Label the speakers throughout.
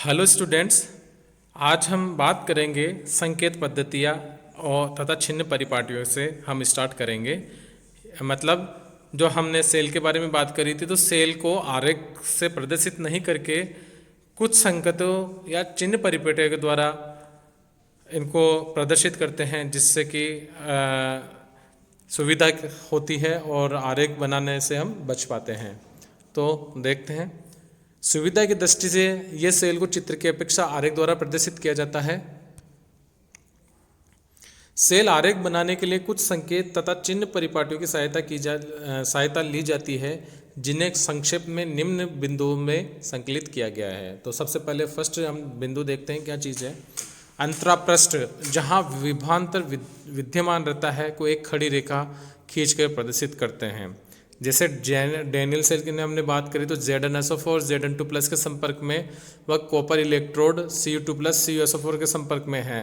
Speaker 1: Hello students. आज हम बात करेंगे संकेत पद्धतियाँ और तथा छिन्न परिपाटियों से हम स्टार्ट करेंगे। मतलब जो हमने सेल के बारे में बात करी थी, तो सेल को आरेख से प्रदर्शित नहीं करके कुछ संकेतों या चिन्ह परिपाटियों के द्वारा इनको प्रदर्शित करते हैं, जिससे कि सुविधा होती है और आरेख बनाने से हम बच पाते हैं। तो देखते हैं। सुविधा की दृष्टि से यह सेल को चित्र की अपेक्षा आरेख द्वारा प्रदर्शित किया जाता है। सेल आरेख बनाने के लिए कुछ संकेत तथा चिन्ह परिपाटियों की सहायता ली जाती है, जिन्हें संक्षेप में निम्न बिंदुओं में संकलित किया गया है। तो सबसे पहले फर्स्ट हम बिंदु देखते हैं, क्या चीज़ है। अंतरापृष्ठ, जहाँ विभवांतर विद्यमान रहता है, को एक खड़ी रेखा खींचकर प्रदर्शित करते हैं। जैसे डैनियल सेल की हमने बात करी, तो Zn-SO4 Zn2+ के संपर्क में वह कॉपर इलेक्ट्रोड Cu2+ CuSO4 के संपर्क में है,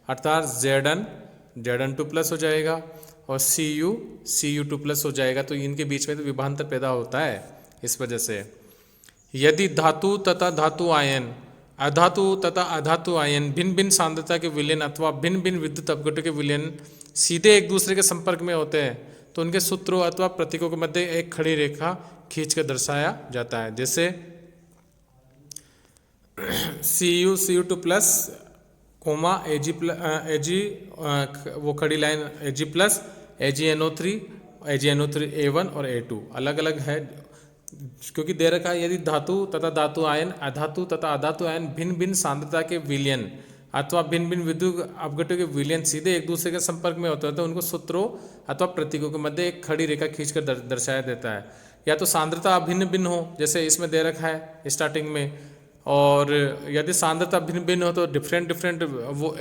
Speaker 1: अर्थात Zn2+ हो जाएगा और Cu2+ हो जाएगा। तो इनके बीच में तो विभवांतर पैदा होता है। इस वजह से यदि धातु तथा धातु आयन, अधातु तथा अधातु आयन भिन्न भिन्न सांद्रता के विलयन अथवा भिन्न भिन्न विद्युत अपघटों के विलयन सीधे एक दूसरे के संपर्क में होते हैं, तो उनके सूत्रों अथवा प्रतीकों के मध्य एक खड़ी रेखा खींचकर दर्शाया जाता है। जैसे Cu2+ कोमा Ag वो खड़ी लाइन Ag+, AgNO3, AgNO3A1 और A2 अलग अलग है, क्योंकि दे रखा है यदि धातु तथा धातु आयन, अधातु तथा अधातु आयन भिन्न भिन्न सांद्रता के विलयन अथवा भिन्न भिन्न विद्युत अपघटों के विलयन सीधे एक दूसरे के संपर्क में होते हैं, तो उनको सूत्रों अथवा प्रतीकों के मध्य एक खड़ी रेखा खींचकर दर्शाया देता है। या तो सांद्रता भिन्न भिन्न हो, जैसे इसमें दे रखा है स्टार्टिंग में, और यदि सांद्रता भिन्न भिन्न हो तो डिफरेंट वो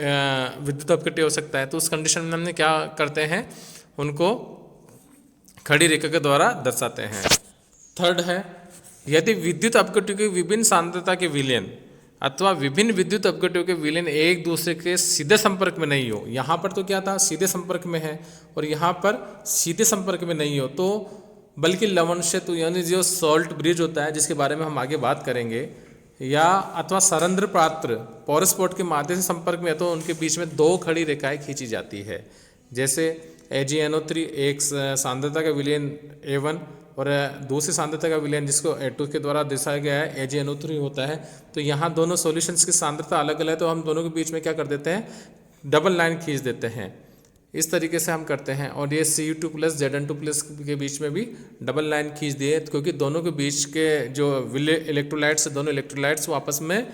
Speaker 1: विद्युत अपघट्य हो सकता है। तो उस कंडीशन में हमने क्या करते हैं, उनको खड़ी रेखा के द्वारा दर्शाते हैं। थर्ड है, यदि विद्युत अपघट्यों की विभिन्न सांद्रता के विलयन अथवा विभिन्न विद्युत अपघट्यों के विलयन एक दूसरे के सीधे संपर्क में नहीं हो। यहाँ पर तो क्या था, सीधे संपर्क में है, और यहाँ पर सीधे संपर्क में नहीं हो, तो बल्कि लवण सेतु यानी जो सॉल्ट ब्रिज होता है, जिसके बारे में हम आगे बात करेंगे, या अथवा सरंध्र पात्र पोरस पोर्ट के माध्यम से संपर्क में है, तो उनके बीच में दो खड़ी रेखाएं खींची जाती है। जैसे AgNO3 एक सांद्रता का विलयन A1 और दूसरी सांद्रता का विलयन जिसको A2 के द्वारा दर्शाया गया है AgNO3 होता है। तो यहाँ दोनों सॉल्यूशंस की सांद्रता अलग अलग है, तो हम दोनों के बीच में क्या कर देते हैं, डबल लाइन खींच देते हैं। इस तरीके से हम करते हैं। और ये Cu2+ Zn2+ के बीच में भी डबल लाइन खींच दिए, क्योंकि दोनों के बीच के जो इलेक्ट्रोलाइट्स, दोनों इलेक्ट्रोलाइट्स आपस में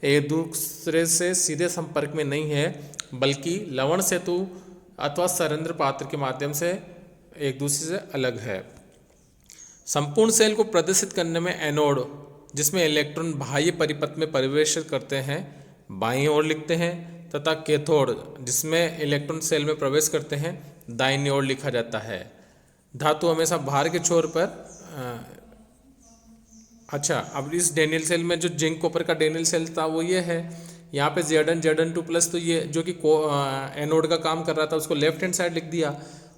Speaker 1: एक दूसरे से सीधे संपर्क में नहीं है, बल्कि लवण सेतु अथवा सरंध्र पात्र के माध्यम से एक दूसरे से अलग है। संपूर्ण सेल को प्रदर्शित करने में एनोड, जिसमें इलेक्ट्रॉन बाह्य परिपथ में प्रवेश करते हैं, बाईं ओर लिखते हैं, तथा कैथोड, जिसमें इलेक्ट्रॉन सेल में प्रवेश करते हैं, दाहिनी ओर लिखा जाता है। धातु हमेशा बाहर के छोर पर अच्छा, अब इस डैनियल सेल में जो जिंक कॉपर का डैनियल सेल था वो ये है। यहाँ पे Zn2+, तो ये जो कि एनोड का काम कर रहा था, उसको लेफ्ट हैंड साइड लिख दिया,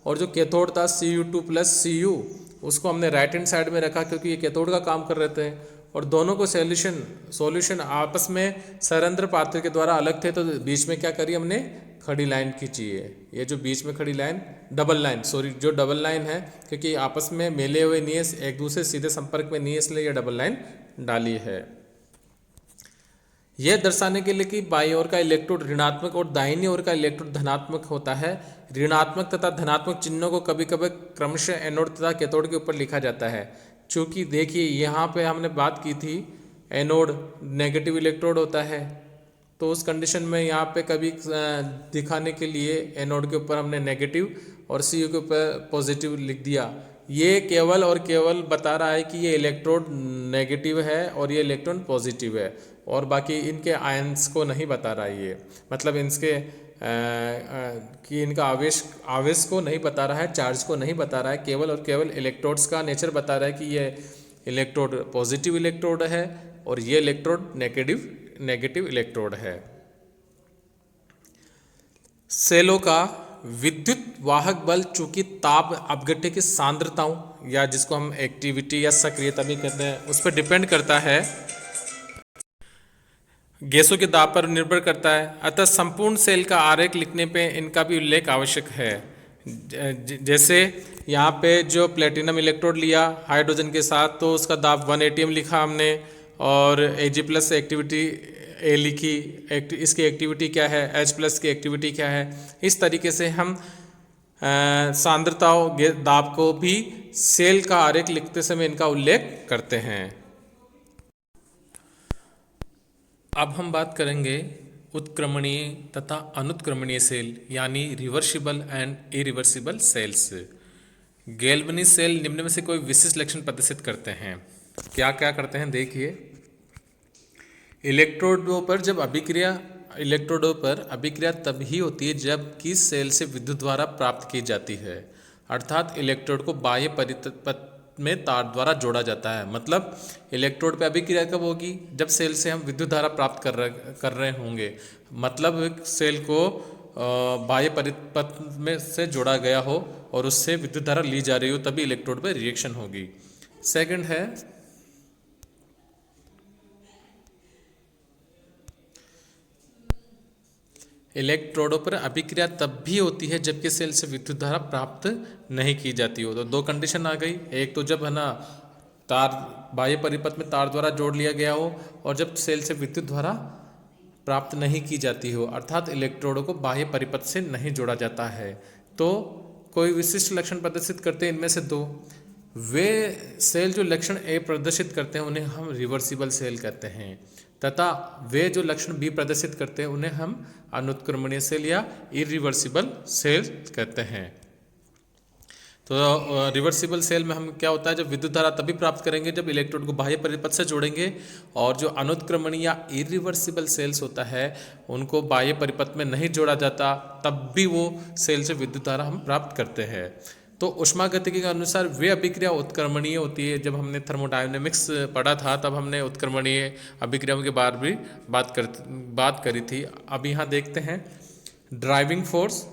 Speaker 1: और जो कैथोड था Cu2+ Cu, उसको हमने राइट हैंड साइड में रखा, क्योंकि ये कैथोड का काम कर रहे थे। और दोनों को सॉल्यूशन आपस में सरंध्र पात्र के द्वारा अलग थे, तो बीच में क्या करी हमने, खड़ी लाइन खींची है। ये जो बीच में खड़ी लाइन, डबल लाइन है, क्योंकि आपस में मिले हुए नहीं है, एक दूसरे सीधे संपर्क में नहीं है, इसलिए ये डबल लाइन डाली है। यह दर्शाने के लिए कि बाईं ओर का इलेक्ट्रोड ऋणात्मक और दाहिनी ओर का इलेक्ट्रोड धनात्मक होता है। ऋणात्मक तथा धनात्मक चिन्हों को कभी कभी क्रमशः एनोड तथा कैथोड के ऊपर लिखा जाता है। चूँकि देखिए यहाँ पे हमने बात की थी, एनोड नेगेटिव इलेक्ट्रोड होता है, तो उस कंडीशन में यहाँ पे कभी दिखाने के लिए एनोड के ऊपर हमने नेगेटिव और Cu के ऊपर पॉजिटिव लिख दिया। ये केवल और केवल बता रहा है कि ये इलेक्ट्रोड नेगेटिव है और ये इलेक्ट्रॉन पॉजिटिव है, और बाकी इनके आयंस को नहीं बता रहा है। ये मतलब इनके कि इनका आवेश को नहीं बता रहा है, चार्ज को नहीं बता रहा है, केवल और केवल इलेक्ट्रोड्स का नेचर बता रहा है कि ये इलेक्ट्रोड पॉजिटिव इलेक्ट्रोड है और ये इलेक्ट्रोड नेगेटिव इलेक्ट्रोड है। सेलों का विद्युत वाहक बल चूंकि ताप अपघट्य की सांद्रताओं, या जिसको हम एक्टिविटी या सक्रियता भी कहते हैं, उस पर डिपेंड करता है। गैसों के दाब पर निर्भर करता है, अतः संपूर्ण सेल का आरेख लिखने पे इनका भी उल्लेख आवश्यक है। जैसे यहाँ पे जो प्लेटिनम इलेक्ट्रोड लिया हाइड्रोजन के साथ, तो उसका दाब 1 एटीएम लिखा हमने, और Ag+ से एक्टिविटी ए लिखी, इसकी एक्टिविटी क्या है, H+ की एक्टिविटी क्या है। इस तरीके से हम सांद्रताओं दाब को भी सेल का आरेख लिखते समय इनका उल्लेख करते हैं। अब हम बात करेंगे उत्क्रमणीय तथा अनुत्क्रमणीय सेल यानी reversible and irreversible cells. Galvanic cell निम्न में से कोई विशिष्ट लक्षण प्रदर्शित करते हैं। क्या क्या करते हैं देखिए। इलेक्ट्रोडों पर अभिक्रिया तभी होती है जबकि सेल से विद्युत धारा प्राप्त की जाती है, अर्थात इलेक्ट्रोड को बाह्य परिपथ में तार द्वारा जोड़ा जाता है। मतलब इलेक्ट्रोड पे अभिक्रिया कब होगी, जब सेल से हम विद्युत धारा प्राप्त कर रहे होंगे, मतलब सेल को बाह्य परिपथ में से जोड़ा गया हो और उससे विद्युत धारा ली जा रही हो, तभी इलेक्ट्रोड पे रिएक्शन होगी। सेकंड है इलेक्ट्रोडों पर अभिक्रिया तब भी होती है जबकि सेल से विद्युत धारा प्राप्त नहीं की जाती हो। तो दो कंडीशन आ गई, एक तो जब है ना तार बाह्य परिपथ में तार द्वारा जोड़ लिया गया हो, और जब सेल से विद्युत धारा प्राप्त नहीं की जाती हो, अर्थात इलेक्ट्रोडों को बाह्य परिपथ से नहीं जोड़ा जाता है। तो कोई विशिष्ट लक्षण प्रदर्शित करते हैं इनमें से दो। वे सेल जो लक्षण ए प्रदर्शित करते हैं उन्हें हम रिवर्सिबल सेल कहते हैं, तथा वे जो लक्षण बी प्रदर्शित करते हैं उन्हें हम अनुत्क्रमणीय सेल या इरिवर्सिबल सेल कहते हैं। तो रिवर्सिबल सेल में हम क्या होता है, जब विद्युत धारा तभी प्राप्त करेंगे जब इलेक्ट्रोड को बाह्य परिपथ से जोड़ेंगे, और जो अनुत्क्रमणीय या इरिवर्सिबल सेल्स होता है उनको बाह्य परिपथ में नहीं जोड़ा जाता, तब भी वो सेल से विद्युत धारा हम प्राप्त करते हैं। तो ऊष्मागतिकी के अनुसार वे अभिक्रिया उत्क्रमणीय होती है। जब हमने थर्मोडायनेमिक्स पढ़ा था तब हमने उत्क्रमणीय अभिक्रियाओं के बारे भी बात करी थी। अब यहाँ देखते हैं ड्राइविंग फोर्स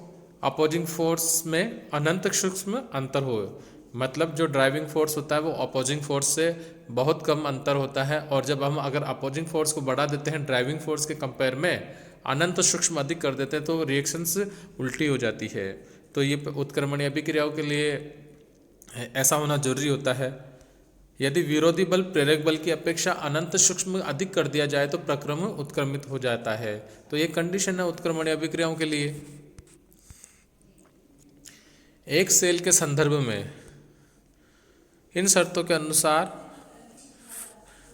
Speaker 1: अपोजिंग फोर्स में अनंत सूक्ष्म अंतर हो, मतलब जो ड्राइविंग फोर्स होता है वो अपोजिंग फोर्स से बहुत कम अंतर होता है, और जब हम अगर अपोजिंग फोर्स को बढ़ा देते हैं ड्राइविंग फोर्स के कंपेयर में, अनंत सूक्ष्म अधिक कर देते हैं, तो रिएक्शंस उल्टी हो जाती है। तो ये उत्क्रमणीय अभिक्रियाओं के लिए ऐसा होना जरूरी होता है। यदि विरोधी बल प्रेरक बल की अपेक्षा अनंत सूक्ष्म अधिक कर दिया जाए तो प्रक्रम उत्क्रमित हो जाता है। तो ये कंडीशन है उत्क्रमणीय अभिक्रियाओं के लिए। एक सेल के संदर्भ में इन शर्तों के अनुसार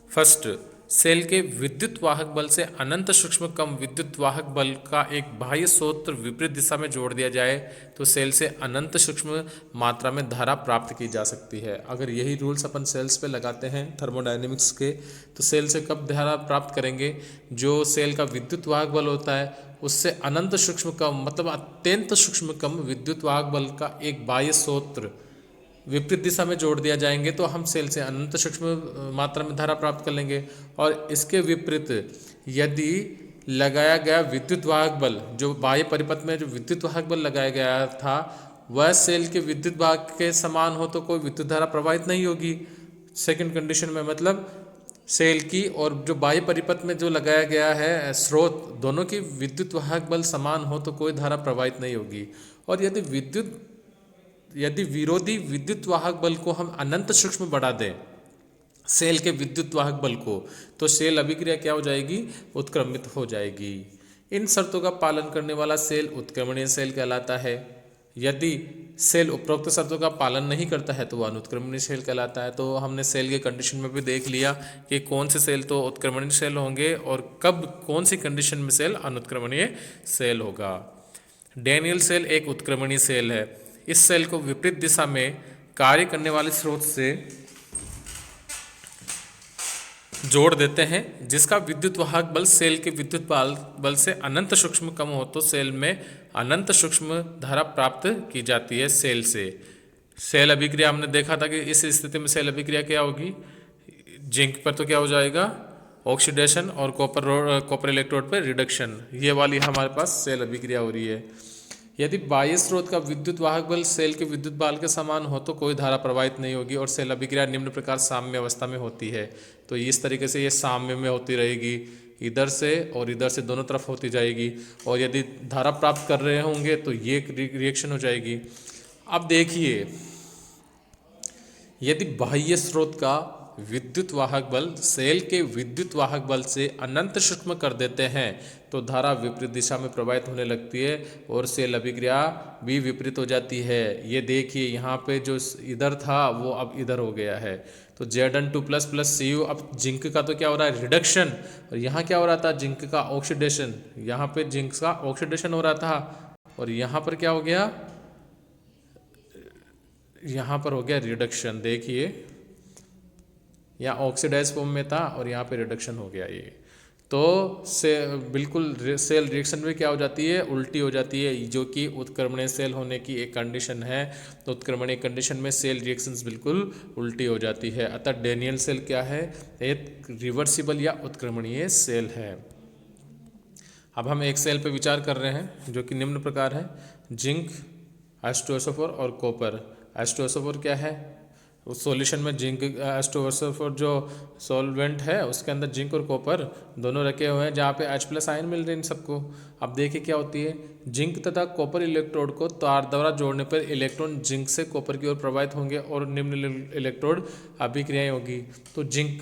Speaker 1: फर्स्ट, सेल के विद्युत वाहक बल से अनंत सूक्ष्म कम विद्युत वाहक बल का एक बाह्य स्रोत विपरीत दिशा में जोड़ दिया जाए तो सेल से अनंत सूक्ष्म मात्रा में धारा प्राप्त की जा सकती है। अगर यही रूल्स अपन सेल्स पे लगाते हैं थर्मोडायनेमिक्स के, तो सेल से कब धारा प्राप्त करेंगे, जो सेल का विद्युत वाहक बल होता है उससे अनंत सूक्ष्म कम, मतलब अत्यंत सूक्ष्म कम विद्युत वाहक बल का एक बाह्य स्रोत विपरीत दिशा में जोड़ दिया जाएंगे तो हम सेल से अनंत सूक्ष्म मात्रा में धारा प्राप्त कर लेंगे। और इसके विपरीत यदि लगाया गया विद्युत वाहक बल, जो बाह्य परिपथ में जो विद्युत वाहक बल लगाया गया था वह सेल के विद्युत भाग के समान हो तो कोई विद्युत धारा प्रवाहित नहीं होगी। सेकंड कंडीशन में मतलब सेल की और जो बाह्य परिपथ में जो लगाया गया है स्रोत, दोनों की विद्युत वाहक बल समान हो तो कोई धारा प्रवाहित नहीं होगी। और यदि विरोधी विद्युत वाहक बल को हम अनंत सूक्ष्म बढ़ा दें सेल के विद्युत वाहक बल को, तो सेल अभिक्रिया क्या हो जाएगी, उत्क्रमित हो जाएगी। इन शर्तों का पालन करने वाला सेल उत्क्रमणीय सेल कहलाता है। यदि सेल उपरोक्त शर्तों का पालन नहीं करता है तो वह अनुत्क्रमणीय सेल कहलाता है। तो हमने सेल के कंडीशन में भी देख लिया कि कौन से सेल तो उत्क्रमणीय सेल होंगे और कब कौन सी कंडीशन में सेल अनुत्क्रमणीय सेल होगा। डैनियल सेल एक उत्क्रमणीय सेल है। इस सेल को विपरीत दिशा में कार्य करने वाले स्रोत से जोड़ देते हैं, जिसका विद्युत वाहक बल सेल के विद्युत बल से अनंत सूक्ष्म कम हो तो सेल में अनंत सूक्ष्म धारा प्राप्त की जाती है सेल से। सेल अभिक्रिया हमने देखा था कि इस स्थिति में सेल अभिक्रिया क्या होगी, जिंक पर तो क्या हो जाएगा ऑक्सीडेशन और कॉपर इलेक्ट्रोड पर रिडक्शन, ये वाली हमारे पास सेल अभिक्रिया हो रही है। यदि बाह्य स्रोत का विद्युत वाहक बल सेल के विद्युत बल के समान हो तो कोई धारा प्रवाहित नहीं होगी और सेल अभिक्रिया निम्न प्रकार साम्य अवस्था में होती है। तो इस तरीके से ये साम्य में होती रहेगी। इधर से और इधर से दोनों तरफ होती जाएगी, और यदि धारा प्राप्त कर रहे होंगे तो ये रिएक्शन हो जाएगी। अब देखिए, यदि बाह्य स्रोत का विद्युत वाहक बल सेल के विद्युत वाहक बल से अनंत सूक्ष्म कर देते हैं तो धारा विपरीत दिशा में प्रवाहित होने लगती है और सेल अभिक्रिया भी विपरीत हो जाती है। ये देखिए, यहाँ पे जो इधर था वो अब इधर हो गया है। तो Zn2 प्लस प्लस Cu, अब जिंक का तो क्या हो रहा है, रिडक्शन, और यहाँ क्या हो रहा था, जिंक का ऑक्सीडेशन। यहाँ पे जिंक का ऑक्सीडेशन हो रहा था और यहाँ पर क्या हो गया, यहाँ पर हो गया रिडक्शन। देखिए, यहाँ ऑक्सीडाइज फॉर्म में था और यहाँ पे रिडक्शन हो गया। ये तो से बिल्कुल सेल रिएक्शन में क्या हो जाती है, उल्टी हो जाती है, जो कि उत्क्रमणीय सेल होने की एक कंडीशन है। तो उत्क्रमणीय कंडीशन में सेल रिएक्शंस बिल्कुल उल्टी हो जाती है। अतः डेनियल सेल क्या है, एक रिवर्सिबल या उत्क्रमणीय सेल है। अब हम एक सेल पे विचार कर रहे हैं जो कि निम्न प्रकार है, जिंक, H2SO4 और कॉपर। H2SO4 क्या है, उस सॉल्यूशन में जिंक H2SO4 जो सॉल्वेंट है उसके अंदर जिंक और कॉपर दोनों रखे हुए हैं, जहाँ पे H+ आयन मिल रहे हैं इन सबको। अब देखिए क्या होती है, जिंक तथा कॉपर इलेक्ट्रोड को तार द्वारा जोड़ने पर इलेक्ट्रॉन जिंक से कॉपर की ओर प्रवाहित होंगे और निम्न इलेक्ट्रोड अभिक्रियाएं होगी। तो जिंक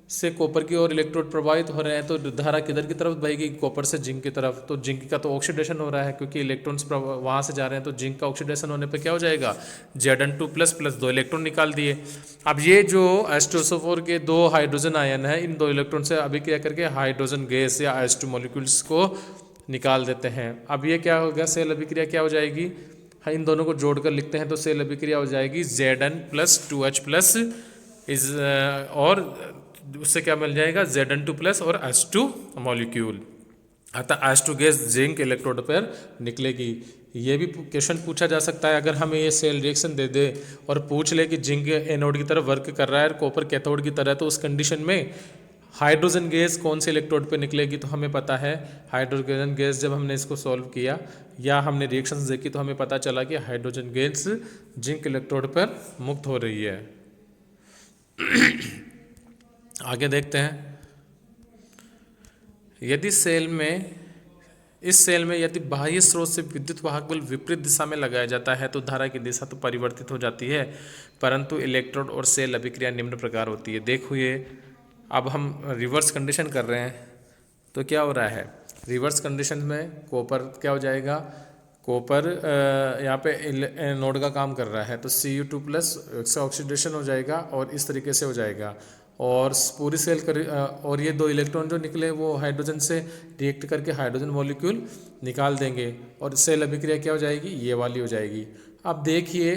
Speaker 1: से कॉपर की ओर इलेक्ट्रोड प्रवाहित हो रहे हैं तो धारा किधर की तरफ बहेगी, कॉपर से जिंक की तरफ। तो जिंक का तो ऑक्सीडेशन हो रहा है क्योंकि इलेक्ट्रॉन्स वहाँ से जा रहे हैं, तो जिंक का ऑक्सीडेशन होने पे क्या हो जाएगा, Zn2 प्लस प्लस 2 इलेक्ट्रॉन निकाल दिए। अब ये जो H2SO4 के 2 हाइड्रोजन आयन है, इन 2 इलेक्ट्रॉन से अभिक्रिया करके हाइड्रोजन गैस या H2 मॉलिक्यूल्स को निकाल देते हैं। अब ये क्या होगा, सेल अभिक्रिया क्या हो जाएगी, इन दोनों को जोड़कर लिखते हैं तो सेल अभिक्रिया हो जाएगी Zn plus 2H plus is, और उससे क्या मिल जाएगा, Zn2 प्लस और H2 मॉलिक्यूल। अतः H2 गैस जिंक इलेक्ट्रोड पर निकलेगी। ये भी क्वेश्चन पूछा जा सकता है, अगर हमें ये सेल रिएक्शन दे दे और पूछ ले कि जिंक एनोड की तरफ वर्क कर रहा है और कॉपर कैथोड की तरह, तो उस कंडीशन में हाइड्रोजन गैस कौन से इलेक्ट्रोड पे निकलेगी। तो हमें पता है हाइड्रोजन गैस, जब हमने इसको सॉल्व किया या हमने रिएक्शंस देखी तो हमें पता चला कि हाइड्रोजन गैस जिंक इलेक्ट्रोड पर मुक्त हो रही है। आगे देखते हैं, यदि सेल में, इस सेल में यदि बाह्य स्रोत से विद्युत वाहक बल विपरीत दिशा में लगाया जाता है तो धारा की दिशा तो परिवर्तित हो जाती है, परंतु इलेक्ट्रोड और सेल अभिक्रिया निम्न प्रकार होती है। देखिए, अब हम रिवर्स कंडीशन कर रहे हैं तो क्या हो रहा है, रिवर्स कंडीशन में कॉपर क्या हो जाएगा, कॉपर यहाँ पे एनोड का काम कर रहा है तो Cu2 प्लस से ऑक्सीडेशन हो जाएगा और इस तरीके से हो जाएगा, और पूरी सेल और ये 2 इलेक्ट्रॉन जो निकले वो हाइड्रोजन से रिएक्ट करके हाइड्रोजन मॉलिक्यूल निकाल देंगे और सेल अभिक्रिया क्या हो जाएगी, ये वाली हो जाएगी। अब देखिए,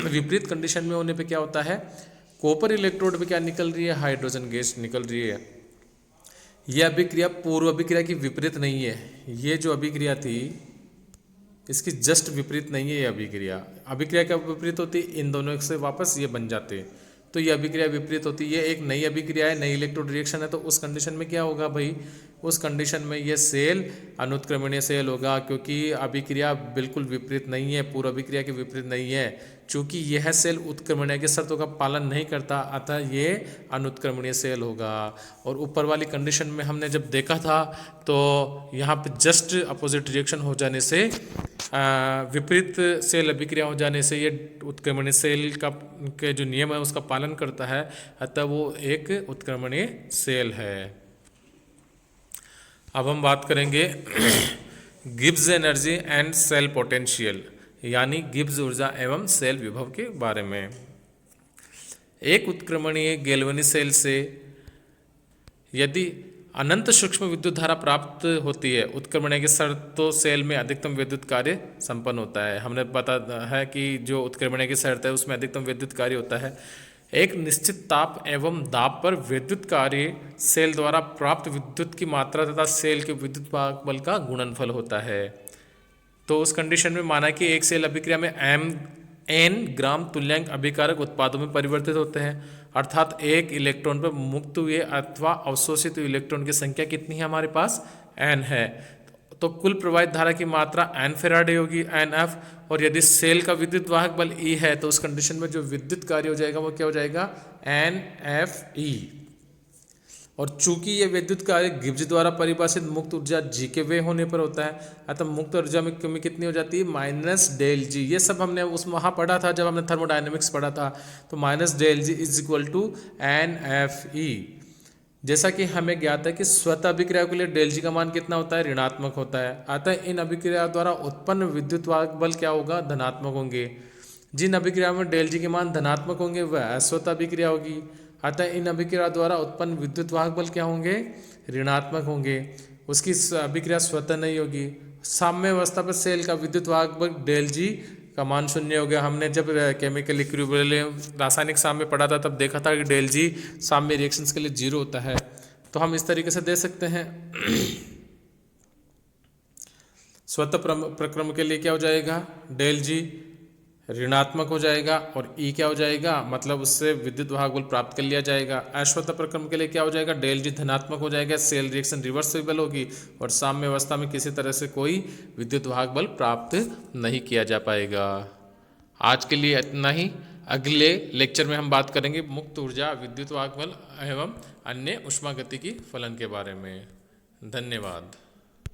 Speaker 1: विपरीत कंडीशन में होने पे क्या होता है, कॉपर इलेक्ट्रोड पे क्या निकल रही है, हाइड्रोजन गैस निकल रही है। यह अभिक्रिया पूर्व अभिक्रिया की विपरीत नहीं है, ये जो अभिक्रिया थी इसकी जस्ट विपरीत नहीं है। ये अभिक्रिया, अभिक्रिया क्या विपरीत होती, इन दोनों से वापस ये बन जाते, तो ये अभिक्रिया विपरीत होती है। ये एक नई अभिक्रिया है, नई इलेक्ट्रोड रिएक्शन है, तो उस कंडीशन में क्या होगा भाई, उस कंडीशन में ये सेल अनुत्क्रमणीय सेल होगा, क्योंकि अभिक्रिया बिल्कुल विपरीत नहीं है, पूर्व अभिक्रिया के विपरीत नहीं है। चूंकि यह सेल उत्क्रमणीय के शर्तों का पालन नहीं करता, अतः ये अनुत्क्रमणीय सेल होगा। और ऊपर वाली कंडीशन में हमने जब देखा था तो यहाँ पे जस्ट अपोजिट रिएक्शन हो जाने से, विपरीत सेल अभिक्रिया हो जाने से ये उत्क्रमणीय सेल का के जो नियम है उसका पालन करता है, अतः वो एक उत्क्रमणीय सेल है। अब हम बात करेंगे Gibbs energy and cell potential, यानी गिब्स ऊर्जा एवं सेल विभव के बारे में। एक उत्क्रमणीय गैल्वेनिक सेल से यदि अनंत सूक्ष्म विद्युत धारा प्राप्त होती है, उत्क्रमणीय के शर्तों सेल में अधिकतम विद्युत कार्य संपन्न होता है। हमने पता है कि जो उत्क्रमणीय की शर्त है उसमें अधिकतम विद्युत कार्य होता है। एक निश्चित ताप एवं दाब पर विद्युत कार्य सेल द्वारा प्राप्त विद्युत की मात्रा तथा सेल के विद्युत वाहक बल का गुणनफल होता है। तो उस कंडीशन में माना कि एक सेल अभिक्रिया में n ग्राम तुल्यांक अभिकारक उत्पादों में परिवर्तित होते हैं, अर्थात एक इलेक्ट्रॉन पर मुक्त हुए अथवा अवशोषित इलेक्ट्रॉन की संख्या कितनी है, हमारे पास n है। तो कुल प्रवाहित धारा की मात्रा n फैराडे होगी, nF। और यदि सेल का विद्युत वाहक बल E है तो उस कंडीशन में जो विद्युत कार्य हो जाएगा वो क्या हो जाएगा, NFE। और चूंकि ये विद्युत कार्य गिब्स द्वारा परिभाषित मुक्त ऊर्जा जी के वे होने पर होता है, अतः मुक्त ऊर्जा में कमी कितनी हो जाती है, माइनस डेल जी। ये सब हमने उस वहाँ पढ़ा था जब हमने थर्मोडायनेमिक्स पढ़ा था। तो minus del G is equal to N F E. जैसा कि हमें ज्ञात है कि स्वतः अभिक्रिया के लिए डेल जी का मान कितना होता है, ऋणात्मक होता है। अतः इन अभिक्रिया द्वारा उत्पन्न विद्युत वाहक बल क्या होगा, धनात्मक होंगे। जिन अभिक्रिया में डेल जी के मान धनात्मक होंगे वह अस्वतः अभिक्रिया होगी। अतः इन अभिक्रिया द्वारा उत्पन्न विद्युत वाहक बल क्या होंगे, ऋणात्मक होंगे। उसकी अभिक्रिया स्वतः नहीं होगी। साम्य अवस्था पर सेल का विद्युत वाहक बल डेल जी का मान शून्य हो गया। हमने जब केमिकल इक्विलिब्रियम रासायनिक साम्य पढ़ा था तब देखा था कि डेल जी साम्य रिएक्शंस के लिए जीरो होता है। तो हम इस तरीके से दे सकते हैं। स्वतः प्रक्रम के लिए क्या हो जाएगा, डेल जी ऋणात्मक हो जाएगा और ई क्या हो जाएगा, मतलब उससे विद्युत वाहक बल प्राप्त कर लिया जाएगा। अश्वतः प्रक्रम के लिए क्या हो जाएगा, डेल जी धनात्मक हो जाएगा, सेल रिएक्शन रिवर्सिबल होगी और साम्य अवस्था में किसी तरह से कोई विद्युत वाहक बल प्राप्त नहीं किया जा पाएगा। आज के लिए इतना ही। अगले लेक्चर में हम बात करेंगे मुक्त ऊर्जा, विद्युत वाहक बल एवं अन्य ऊष्मागतिकी फलन के बारे में। धन्यवाद।